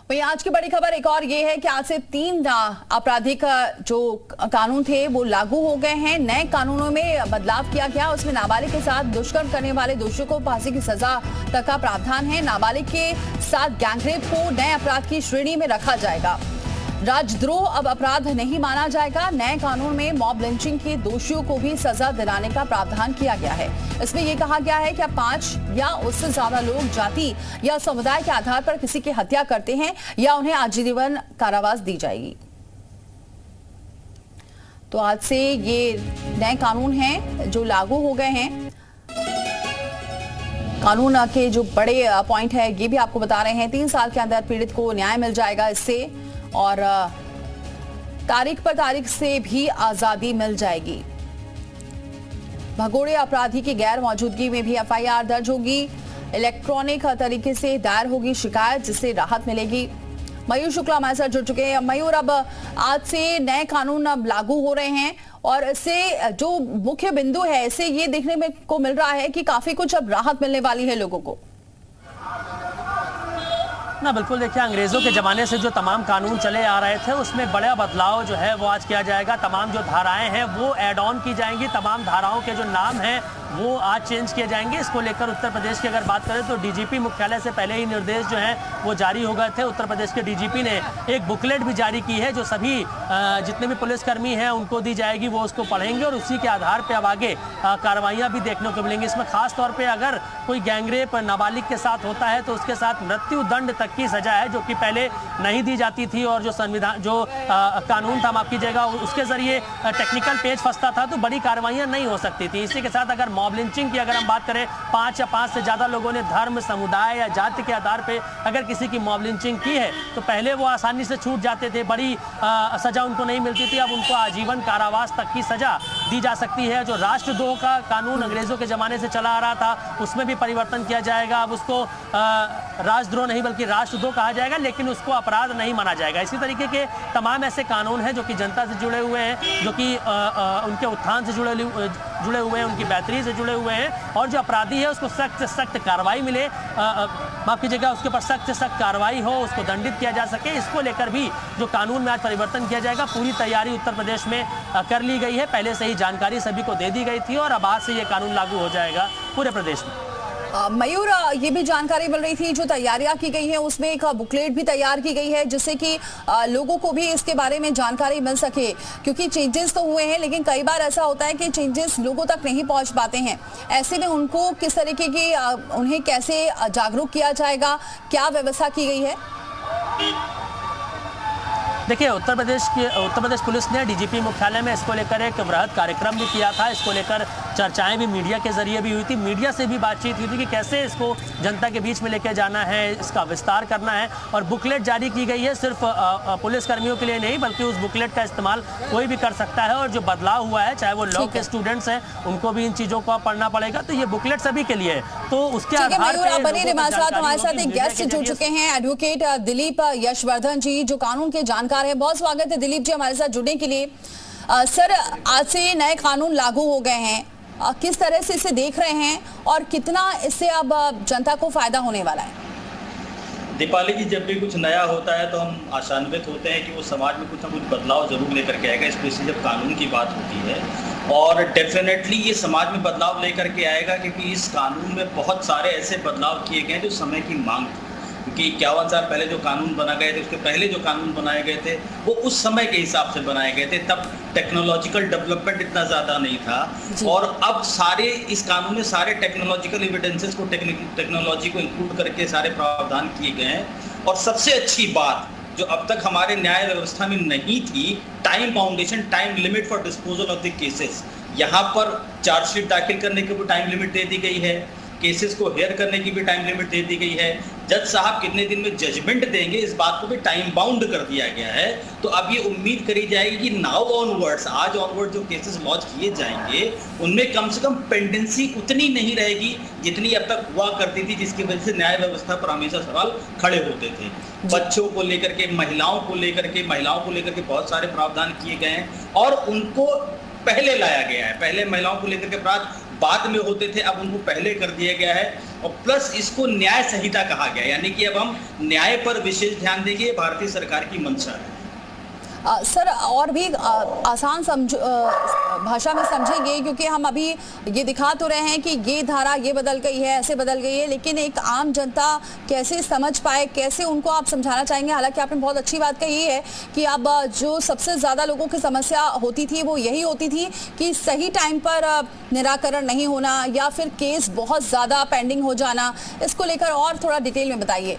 वहीं आज की बड़ी खबर एक और ये है कि आज से 3 आपराधिक जो कानून थे वो लागू हो गए हैं। नए कानूनों में बदलाव किया गया, उसमें नाबालिग के साथ दुष्कर्म करने वाले दोषियों को फांसी की सजा तक का प्रावधान है। नाबालिग के साथ गैंगरेप को नए अपराध की श्रेणी में रखा जाएगा। राजद्रोह अब अपराध नहीं माना जाएगा। नए कानून में मॉब लिंचिंग के दोषियों को भी सजा दिलाने का प्रावधान किया गया है। इसमें यह कहा गया है कि अब 5 या उससे ज्यादा लोग जाति या समुदाय के आधार पर किसी की हत्या करते हैं या उन्हें आजीवन कारावास दी जाएगी। तो आज से ये नए कानून हैं जो लागू हो गए हैं। कानून के जो बड़े पॉइंट है ये भी आपको बता रहे हैं। 3 साल के अंदर पीड़ित को न्याय मिल जाएगा इससे, और तारीख पर तारीख से भी आजादी मिल जाएगी। भगोड़े अपराधी की गैर मौजूदगी में भी एफआईआर दर्ज होगी। इलेक्ट्रॉनिक तरीके से दायर होगी शिकायत, जिससे राहत मिलेगी। मयूर शुक्ला हमारे साथ जुड़ चुके हैं। मयूर, अब आज से नए कानून अब लागू हो रहे हैं और इससे जो मुख्य बिंदु है, इससे ये देखने में को मिल रहा है कि काफी कुछ अब राहत मिलने वाली है लोगों को। ना बिल्कुल, देखिए अंग्रेज़ों के ज़माने से जो तमाम कानून चले आ रहे थे उसमें बड़ा बदलाव जो है वो आज किया जाएगा। तमाम जो धाराएं हैं वो ऐड ऑन की जाएंगी। तमाम धाराओं के जो नाम हैं वो आज चेंज किए जाएंगे। इसको लेकर उत्तर प्रदेश की अगर बात करें तो डीजीपी मुख्यालय से पहले ही निर्देश जो हैं वो जारी हो गए थे। उत्तर प्रदेश के डीजीपी ने एक बुकलेट भी जारी की है जो सभी जितने भी पुलिसकर्मी हैं उनको दी जाएगी। वो उसको पढ़ेंगे और उसी के आधार पर अब आगे कार्रवाइयाँ भी देखने को मिलेंगी। इसमें खास तौर पर अगर कोई गैंगरेप नाबालिग के साथ होता है तो उसके साथ मृत्यु दंड तक की सजा है, जो कि पहले नहीं दी जाती थी। और जो संविधान जो कानून था, माफ कीजिएगा, उसके जरिए टेक्निकल पेज फंसता था तो बड़ी कार्रवाइयां नहीं हो सकती थी। इसी के साथ अगर मॉब लिंचिंग की अगर हम बात करें, 5 या 5 से ज्यादा लोगों ने धर्म, समुदाय या जाति के आधार पे अगर किसी की मॉब लिंचिंग की है तो पहले वो आसानी से छूट जाते थे, बड़ी सजा उनको नहीं मिलती थी। अब उनको आजीवन कारावास तक की सजा दी जा सकती है। जो राष्ट्रद्रोह का कानून अंग्रेजों के जमाने से चला आ रहा था उसमें भी परिवर्तन किया जाएगा। अब उसको राजद्रोह नहीं बल्कि राष्ट्रद्रोह कहा जाएगा, लेकिन उसको अपराध नहीं माना जाएगा। इसी तरीके के तमाम ऐसे कानून हैं जो कि जनता से जुड़े हुए हैं, जो कि उनके उत्थान से जुड़े हुए हैं, उनकी बेहतरी से जुड़े हुए हैं। और जो अपराधी है उसको सख्त से सख्त कार्रवाई मिले, माफ कीजिएगा, उसके ऊपर सख्त से सख्त कार्रवाई हो, उसको दंडित किया जा सके। इसको लेकर भी जो कानून में आज परिवर्तन किया जाएगा, पूरी तैयारी उत्तर प्रदेश में कर ली गई है। पहले से ही जानकारी सभी को दे दी गई थी और अब आज से ये कानून लागू हो जाएगा पूरे प्रदेश में। मयूर, ये भी जानकारी मिल रही थी जो तैयारियां की गई है उसमें एक बुकलेट भी तैयार की गई है जिससे कि लोगों को भी इसके बारे में जानकारी मिल सके, क्योंकि चेंजेस तो हुए हैं लेकिन कई बार ऐसा होता है कि चेंजेस लोगों तक नहीं पहुंच पाते हैं। ऐसे में उनको किस तरीके की उन्हें कैसे जागरूक किया जाएगा, क्या व्यवस्था की गई है? देखिए, उत्तर प्रदेश पुलिस ने डीजीपी मुख्यालय में इसको लेकर एक वृहद कार्यक्रम भी किया था। इसको लेकर चर्चाएं भी मीडिया के जरिए भी हुई थी। मीडिया से भी बातचीत हुई थी कि कैसे इसको जनता के बीच में लेकर जाना है, इसका विस्तार करना है। और बुकलेट जारी की गई है, सिर्फ पुलिसकर्मियों के लिए नहीं बल्कि उस बुकलेट का इस्तेमाल कोई भी कर सकता है। और जो बदलाव हुआ है, चाहे वो लॉ के स्टूडेंट्स हैं, उनको भी इन चीज़ों को पढ़ना पड़ेगा। तो ये बुकलेट सभी के लिए है। तो उसके आधार पर हमारे साथ एक गेस्ट जुड़ चुके हैं, एडवोकेट दिलीप यशवर्धन जी, जो कानून के जानकार है। बहुत स्वागत है दिलीप जी हमारे साथ जुड़ने के लिए। सर, आज से नए कानून लागू हो गए हैं, किस तरह से इसे देख रहे हैं और कितना इससे अब जनता को फायदा होने वाला है? दीपाली जी, जब भी कुछ नया होता है तो हम आशान्वित होते हैं कि वो समाज में कुछ ना कुछ बदलाव जरूर लेकर के आएगा, स्पेशली जब कानून की बात होती है। और डेफिनेटली ये समाज में बदलाव लेकर के आएगा, क्योंकि इस कानून में बहुत सारे ऐसे बदलाव किए गए जो समय की मांग थी। क्योंकि 51 साल पहले जो कानून बना गए थे, उसके पहले जो कानून बनाए गए थे वो उस समय के हिसाब से बनाए गए थे। तब टेक्नोलॉजिकल डेवलपमेंट इतना ज़्यादा नहीं था। और अब सारे इस कानून में सारे टेक्नोलॉजिकल एविडेंसेस को, टेक्नोलॉजी को इंक्लूड करके सारे प्रावधान किए गए हैं। और सबसे अच्छी बात जो अब तक हमारे न्याय व्यवस्था में नहीं थी, time boundation, time limit for disposal of the cases. यहाँ पर चार्जशीट दाखिल करने की भी टाइम लिमिट दे दी गई है, केसेस को हेयर करने की भी टाइम लिमिट दे दी गई है। जज साहब कितने दिन में जजमेंट देंगे इस बात को भी टाइम बाउंड कर दिया गया है। तो अब ये उम्मीद करी जाएगी कि नाउ ऑनवर्ड्स, आज ऑनवर्ड जो केसेस लॉन्च किए जाएंगे उनमें कम से कम पेंडेंसी उतनी नहीं रहेगी जितनी अब तक हुआ करती थी, जिसकी वजह से न्याय व्यवस्था पर हमेशा सवाल खड़े होते थे। बच्चों को लेकर के, महिलाओं को लेकर के बहुत सारे प्रावधान किए गए हैं और उनको पहले लाया गया है। पहले महिलाओं को लेकर के अपराध बाद में होते थे, अब उनको पहले कर दिया गया है। और प्लस इसको न्याय संहिता कहा गया, यानी कि अब हम न्याय पर विशेष ध्यान देंगे, भारतीय सरकार की मंशा है। सर और भी आसान भाषा में समझेंगे, क्योंकि हम अभी ये दिखा तो रहे हैं कि ये धारा ये बदल गई है, ऐसे बदल गई है, लेकिन एक आम जनता कैसे समझ पाए, कैसे उनको आप समझाना चाहेंगे? हालांकि आपने बहुत अच्छी बात कही है कि अब जो सबसे ज़्यादा लोगों की समस्या होती थी वो यही होती थी कि सही टाइम पर निराकरण नहीं होना या फिर केस बहुत ज़्यादा पेंडिंग हो जाना। इसको लेकर और थोड़ा डिटेल में बताइए।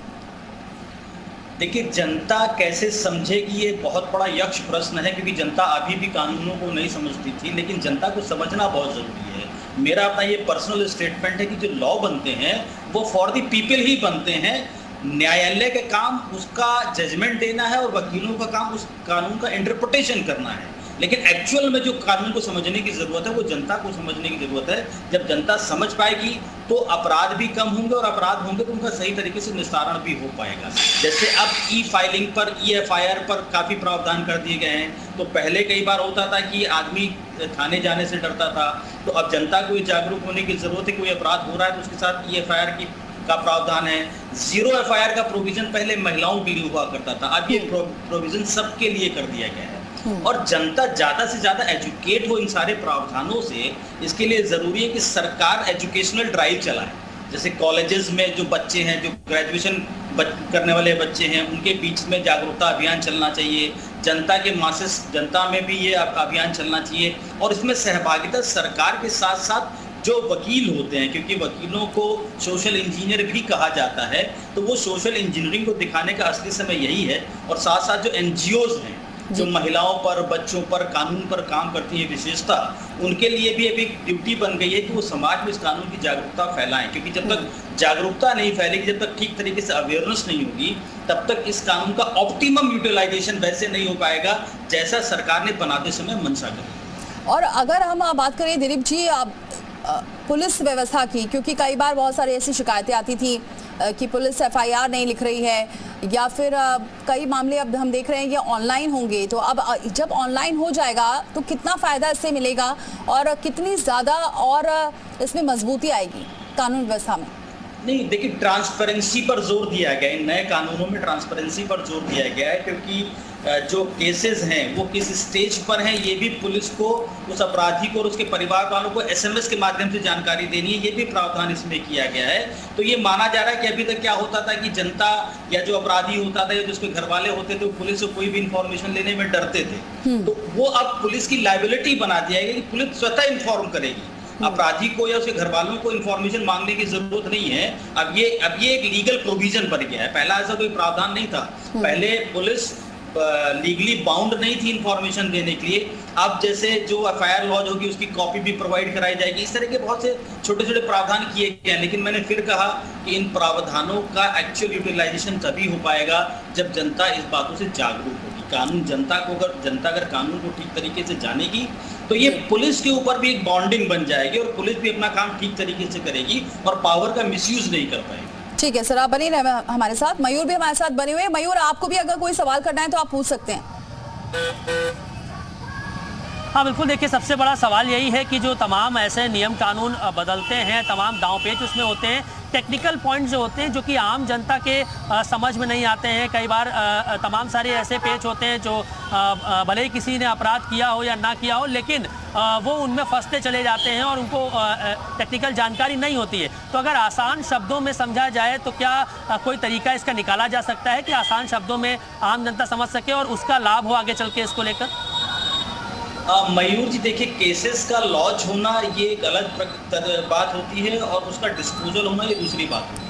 देखिए, जनता कैसे समझेगी ये बहुत बड़ा यक्ष प्रश्न है, क्योंकि जनता अभी भी कानूनों को नहीं समझती थी, लेकिन जनता को समझना बहुत ज़रूरी है। मेरा अपना ये पर्सनल स्टेटमेंट है कि जो लॉ बनते हैं वो फॉर द पीपल ही बनते हैं। न्यायालय का काम उसका जजमेंट देना है और वकीलों का काम उस कानून का इंटरप्रिटेशन करना है, लेकिन एक्चुअल में जो कानून को समझने की ज़रूरत है वो जनता को समझने की ज़रूरत है। जब जनता समझ पाएगी तो अपराध भी कम होंगे, और अपराध होंगे तो उनका सही तरीके से निस्तारण भी हो पाएगा। जैसे अब ई फाइलिंग पर, EFIR पर काफ़ी प्रावधान कर दिए गए हैं। तो पहले कई बार होता था कि आदमी थाने जाने से डरता था, तो अब जनता को जागरूक होने की ज़रूरत है। कोई अपराध हो रहा है तो उसके साथ EFIR का प्रावधान है। 0 FIR का प्रोविजन पहले महिलाओं के लिए हुआ करता था, अब ये प्रोविजन सबके लिए कर दिया गया है। और जनता ज़्यादा से ज़्यादा एजुकेट हो इन सारे प्रावधानों से। इसके लिए ज़रूरी है कि सरकार एजुकेशनल ड्राइव चलाए। जैसे कॉलेजेस में जो बच्चे हैं, जो ग्रेजुएशन करने वाले बच्चे हैं, उनके बीच में जागरूकता अभियान चलना चाहिए। जनता के मासेस, जनता में भी ये अभियान चलना चाहिए, और इसमें सहभागिता सरकार के साथ साथ जो वकील होते हैं, क्योंकि वकीलों को सोशल इंजीनियर भी कहा जाता है, तो वो सोशल इंजीनियरिंग को दिखाने का असली समय यही है। और साथ साथ जो NGOs हैं जो महिलाओं पर, बच्चों पर, कानून पर काम करती है विशेषता, उनके लिए भी अभी एक ड्यूटी बन गई है कि वो समाज में इस कानून की जागरूकता फैलाएं, क्योंकि जब तक जागरूकता नहीं फैलेगी, जब तक ठीक तरीके से अवेयरनेस नहीं होगी, तब तक इस कानून का ऑप्टिमम यूटिलाइजेशन वैसे नहीं हो पाएगा जैसा सरकार ने बनाते समय मंशा करी। और अगर हम बात करें दिलीप जी पुलिस व्यवस्था की, क्योंकि कई बार बहुत सारी ऐसी शिकायतें आती थी कि पुलिस FIR नहीं लिख रही है, या फिर कई मामले अब हम देख रहे हैं ये ऑनलाइन होंगे, तो अब जब ऑनलाइन हो जाएगा तो कितना फ़ायदा इससे मिलेगा और कितनी ज़्यादा और इसमें मजबूती आएगी कानून व्यवस्था में? नहीं, देखिए, ट्रांसपेरेंसी पर जोर दिया गया है। नए कानूनों में ट्रांसपेरेंसी पर जोर दिया गया है, क्योंकि जो केसेस हैं वो किस स्टेज पर हैं ये भी पुलिस को, उस अपराधी को और उसके परिवार वालों को SMS के माध्यम से जानकारी देनी है, ये भी प्रावधान इसमें किया गया है। तो ये माना जा रहा है कि अभी तक क्या होता था कि जनता या जो अपराधी होता था या जो उसके घर वाले होते थे वो पुलिस से कोई भी इंफॉर्मेशन लेने में डरते थे, तो वो अब पुलिस की लायबिलिटी बना दिया गया कि पुलिस स्वतः इन्फॉर्म करेगी अपराधी को या उसके घर वालों को। इन्फॉर्मेशन मांगने की जरूरत नहीं है। अब ये एक लीगल प्रोविजन बन गया है। पहला ऐसा कोई प्रावधान नहीं था। पहले पुलिस लीगली बाउंड नहीं थी इंफॉर्मेशन देने के लिए। अब जैसे जो FIR लॉज होगी उसकी कॉपी भी प्रोवाइड कराई जाएगी। इस तरह के बहुत से छोटे छोटे प्रावधान किए गए हैं, लेकिन मैंने फिर कहा कि इन प्रावधानों का एक्चुअल यूटिलाइजेशन तभी हो पाएगा जब जनता इस बातों से जागरूक होगी। कानून जनता अगर कानून को ठीक तरीके से जानेगी तो ये पुलिस के ऊपर भी एक बॉन्डिंग बन जाएगी और पुलिस भी अपना काम ठीक तरीके से करेगी और पावर का मिसयूज नहीं कर पाएगी। ठीक है सर, आप बने रहे हमारे साथ। मयूर भी हमारे साथ बने हुए हैं। मयूर, आपको भी अगर कोई सवाल करना है तो आप पूछ सकते हैं। हाँ बिल्कुल, देखिए सबसे बड़ा सवाल यही है कि जो तमाम ऐसे नियम कानून बदलते हैं, तमाम दांव पेच उसमें होते हैं, टेक्निकल पॉइंट जो होते हैं जो कि आम जनता के समझ में नहीं आते हैं। कई बार तमाम सारे ऐसे पेच होते हैं जो भले ही किसी ने अपराध किया हो या ना किया हो, लेकिन वो उनमें फंसते चले जाते हैं और उनको टेक्निकल जानकारी नहीं होती है। तो अगर आसान शब्दों में समझा जाए तो क्या कोई तरीका इसका निकाला जा सकता है कि आसान शब्दों में आम जनता समझ सके और उसका लाभ हो आगे चल के इसको लेकर? मयूर जी, देखिए, केसेस का लॉन्च होना ये एक अलग बात होती है और उसका डिस्पोजल होना ये दूसरी बात होती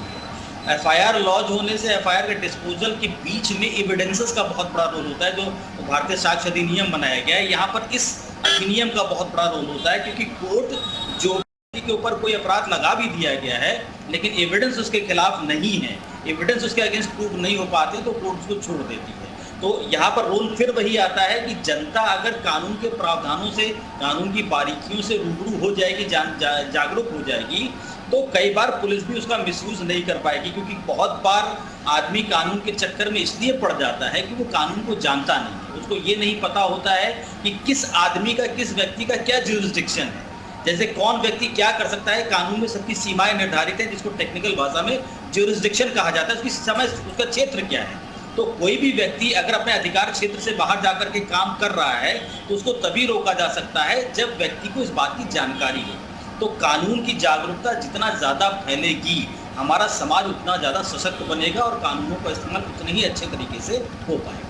है। FIR लॉन्च होने से FIR के डिस्पोजल के बीच में एविडेंसेस का बहुत बड़ा रोल होता है, जो भारतीय साक्ष्य अधिनियम बनाया गया है। यहाँ पर इस अधिनियम का बहुत बड़ा रोल होता है, क्योंकि कोर्ट जो के ऊपर कोई अपराध लगा भी दिया गया है लेकिन एविडेंस उसके खिलाफ नहीं है, एविडेंस उसके अगेंस्ट प्रूव नहीं हो पाते, तो कोर्ट उसको छोड़ देती है। तो यहाँ पर रोल फिर वही आता है कि जनता अगर कानून के प्रावधानों से, कानून की बारीकियों से रूबरू हो जाएगी, जागरूक हो जाएगी, तो कई बार पुलिस भी उसका मिसयूज नहीं कर पाएगी। क्योंकि बहुत बार आदमी कानून के चक्कर में इसलिए पड़ जाता है कि वो कानून को जानता नहीं है। उसको ये नहीं पता होता है कि किस आदमी का, किस व्यक्ति का क्या ज्यूरिसडिक्शन है। जैसे कौन व्यक्ति क्या कर सकता है, कानून में सबकी सीमाएं निर्धारित हैं, जिसको टेक्निकल भाषा में ज्यूरिसडिक्शन कहा जाता है, उसकी समय, उसका क्षेत्र क्या है। तो कोई भी व्यक्ति अगर अपने अधिकार क्षेत्र से बाहर जाकर के काम कर रहा है तो उसको तभी रोका जा सकता है जब व्यक्ति को इस बात की जानकारी हो। तो कानून की जागरूकता जितना ज़्यादा फैलेगी, हमारा समाज उतना ज़्यादा सशक्त बनेगा और कानूनों का इस्तेमाल उतने ही अच्छे तरीके से हो पाएगा।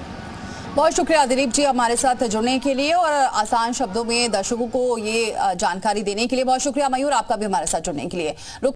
बहुत शुक्रिया दिलीप जी हमारे साथ जुड़ने के लिए और आसान शब्दों में दर्शकों को ये जानकारी देने के लिए। बहुत शुक्रिया मयूर आपका भी हमारे साथ जुड़ने के लिए।